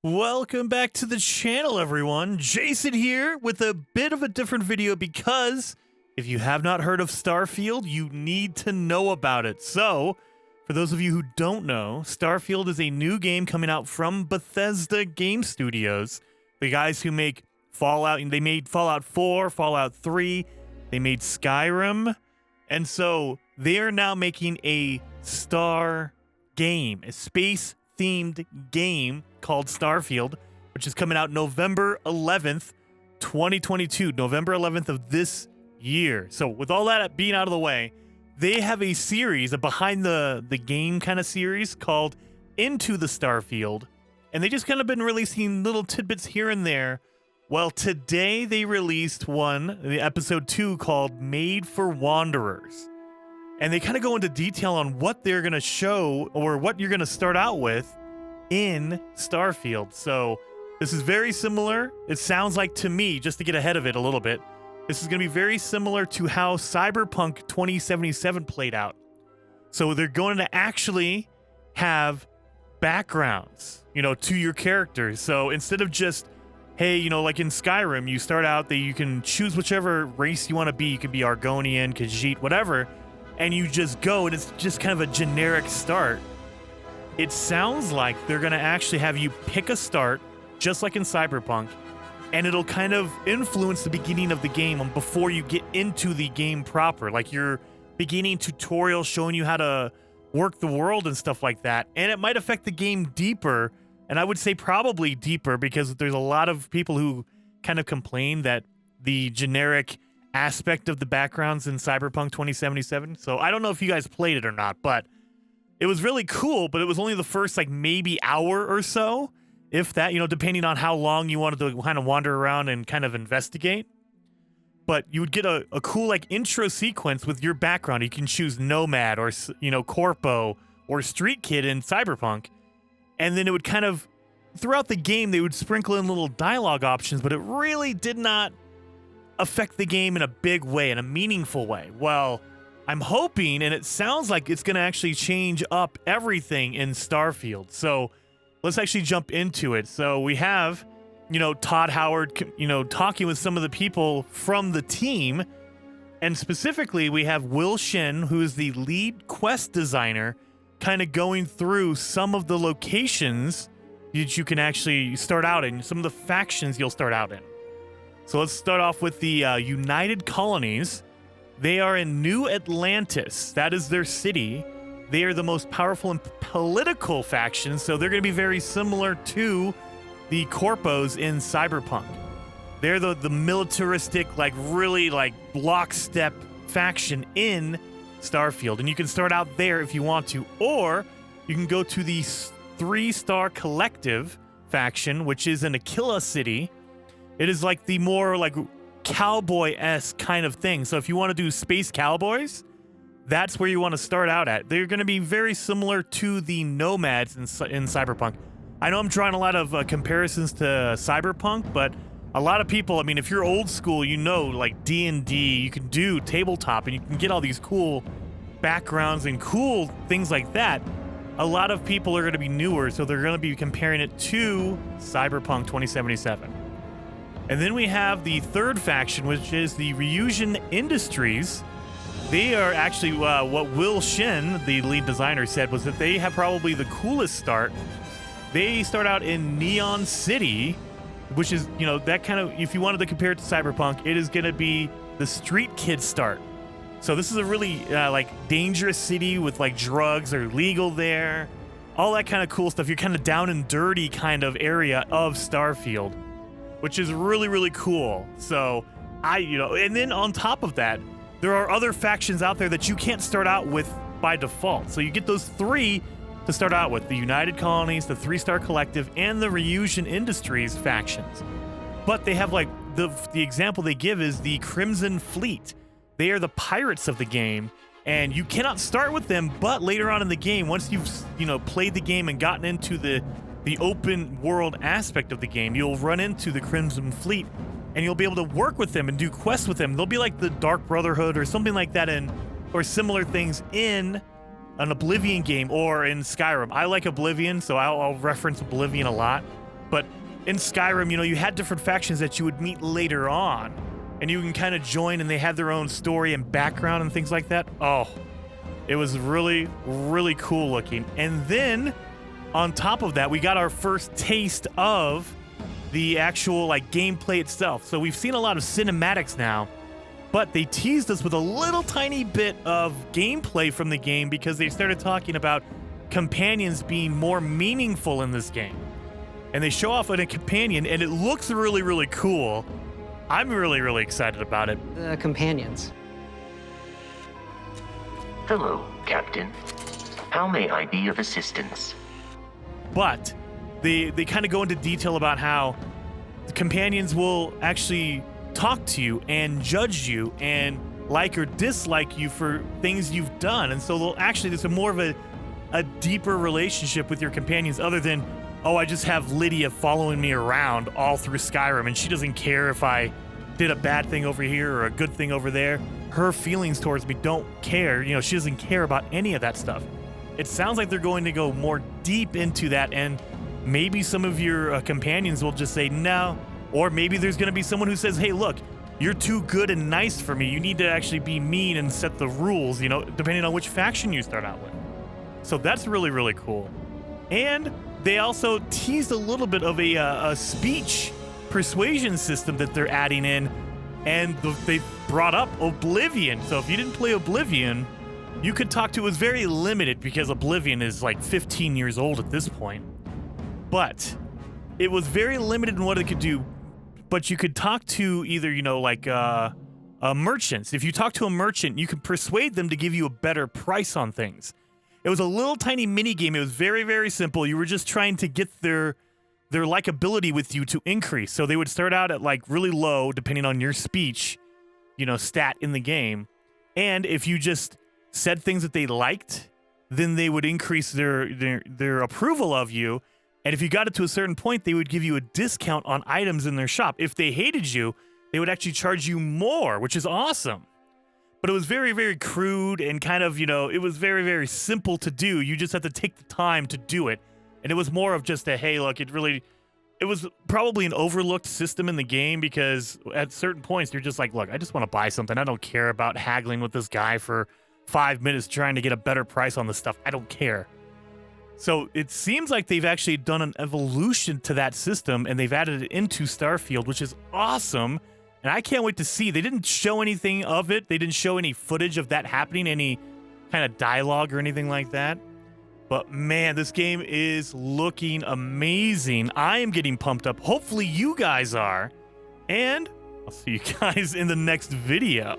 Welcome back to the channel, everyone. Jason here with a bit of a different video because if you have not heard of Starfield, you need to know about it. So, for those of you who don't know, Starfield is a new game coming out from Bethesda Game Studios. The guys who make Fallout, they made Fallout 4, Fallout 3, they made Skyrim, and so they are now making a star game, a space-themed game called Starfield, which is coming out November 11th, 2022, November 11th of this year. So with all that being out of the way, they have a series, a behind the game kind of series called Into the Starfield, and they just kind of been releasing little tidbits here and there. Well, today they released one, the episode 2, called Made for Wanderers. And they kind of go into detail on what they're going to show or what you're going to start out with in Starfield. So this is very similar. It sounds like, to me, just to get ahead of it a little bit, this is going to be very similar to how Cyberpunk 2077 played out. So they're going to actually have backgrounds, to your characters. So instead of just, hey, like in Skyrim, you start out that you can choose whichever race you want to be. You can be Argonian, Khajiit, whatever, and you just go, and it's just kind of a generic start. It sounds like they're going to actually have you pick a start, just like in Cyberpunk, and it'll kind of influence the beginning of the game before you get into the game proper. Like your beginning tutorial showing you how to work the world and stuff like that. And it might affect the game deeper, and I would say probably deeper, because there's a lot of people who kind of complain that the generic aspect of the backgrounds in Cyberpunk 2077. So I don't know if you guys played it or not, but it was really cool, but it was only the first maybe hour or so, if that, depending on how long you wanted to kind of wander around and kind of investigate. But you would get a cool intro sequence with your background. You can choose Nomad or, Corpo or Street Kid in Cyberpunk. And then it would kind of, throughout the game, they would sprinkle in little dialogue options, but it really did not affect the game in a big way, in a meaningful way. Well, I'm hoping, and it sounds like it's going to actually change up everything in Starfield. So let's actually jump into it. So we have, Todd Howard, talking with some of the people from the team. And specifically, we have Will Shin, who is the lead quest designer, kind of going through some of the locations that you can actually start out in, some of the factions you'll start out in. So let's start off with the United Colonies. They are in New Atlantis. That is their city. They are the most powerful and political faction, so they're going to be very similar to the Corpos in Cyberpunk. They're the militaristic, really lockstep faction in Starfield, and you can start out there if you want to, or you can go to the 3-Star Collective faction, which is in Aquila City. It is the more cowboy-esque kind of thing. So if you want to do Space Cowboys, that's where you want to start out at. They're going to be very similar to the Nomads in Cyberpunk. I know I'm drawing a lot of comparisons to Cyberpunk, but a lot of people, if you're old school, D&D, you can do tabletop, and you can get all these cool backgrounds and cool things like that. A lot of people are going to be newer, so they're going to be comparing it to Cyberpunk 2077. And then we have the third faction, which is the Reusion Industries. They are actually, what Will Shin, the lead designer, said was that they have probably the coolest start. They start out in Neon City, which is, that kind of, if you wanted to compare it to Cyberpunk, it is going to be the Street Kid start. So this is a really, dangerous city with, drugs are legal there. All that kind of cool stuff. You're kind of down and dirty kind of area of Starfield, which is really, really cool. So and then on top of that, there are other factions out there that you can't start out with by default. So you get those 3 to start out with: the United Colonies, the 3-Star Collective, and the Reusion Industries factions. But they have the example they give is the Crimson Fleet. They are the pirates of the game, and you cannot start with them, but later on in the game, once you've, played the game and gotten into the open world aspect of the game, you'll run into the Crimson Fleet, and you'll be able to work with them and do quests with them. They'll be like the Dark Brotherhood or something like that, or similar things in an Oblivion game or in Skyrim. I like Oblivion, so I'll reference Oblivion a lot. But in Skyrim, you know, you had different factions that you would meet later on, and you can kind of join, and they had their own story and background and things like that. Oh, it was really, really cool looking. And then on top of that, we got our first taste of the actual like gameplay itself. So we've seen a lot of cinematics now, but they teased us with a little tiny bit of gameplay from the game because they started talking about companions being more meaningful in this game. And they show off on a companion, and it looks really, really cool. I'm really, really excited about it. Companions. Hello, Captain. How may I be of assistance? But they kind of go into detail about how the companions will actually talk to you and judge you and like or dislike you for things you've done. And so there's a more of a deeper relationship with your companions other than, oh, I just have Lydia following me around all through Skyrim, and she doesn't care if I did a bad thing over here or a good thing over there. Her feelings towards me don't care. You know, she doesn't care about any of that stuff. It sounds like they're going to go more deep into that, and maybe some of your companions will just say no, or maybe there's going to be someone who says, hey, look, you're too good and nice for me. You need to actually be mean and set the rules, you know, depending on which faction you start out with. So that's really, really cool. And they also teased a little bit of a speech persuasion system that they're adding in, and they brought up Oblivion. So if you didn't play Oblivion, you could talk to, it was very limited because Oblivion is like 15 years old at this point. But it was very limited in what it could do. But you could talk to either, you know, like merchants. If you talk to a merchant, you can persuade them to give you a better price on things. It was a little tiny mini game. It was very, very simple. You were just trying to get their likability with you to increase. So they would start out at like really low, depending on your speech, you know, stat in the game. And if you just said things that they liked, then they would increase their approval of you. And if you got it to a certain point, they would give you a discount on items in their shop. If they hated you, they would actually charge you more, which is awesome. But it was very, very crude and kind of, you know, it was very, very simple to do. You just had to take the time to do it. And it was more of just a, hey, look, it was probably an overlooked system in the game because at certain points, you're just like, look, I just want to buy something. I don't care about haggling with this guy for 5 minutes trying to get a better price on this stuff. I don't care. So it seems like they've actually done an evolution to that system, and they've added it into Starfield, which is awesome. And I can't wait to see. They didn't show anything of it. They didn't show any footage of that happening, any kind of dialogue or anything like that. But man, this game is looking amazing. I am getting pumped up. Hopefully you guys are. And I'll see you guys in the next video.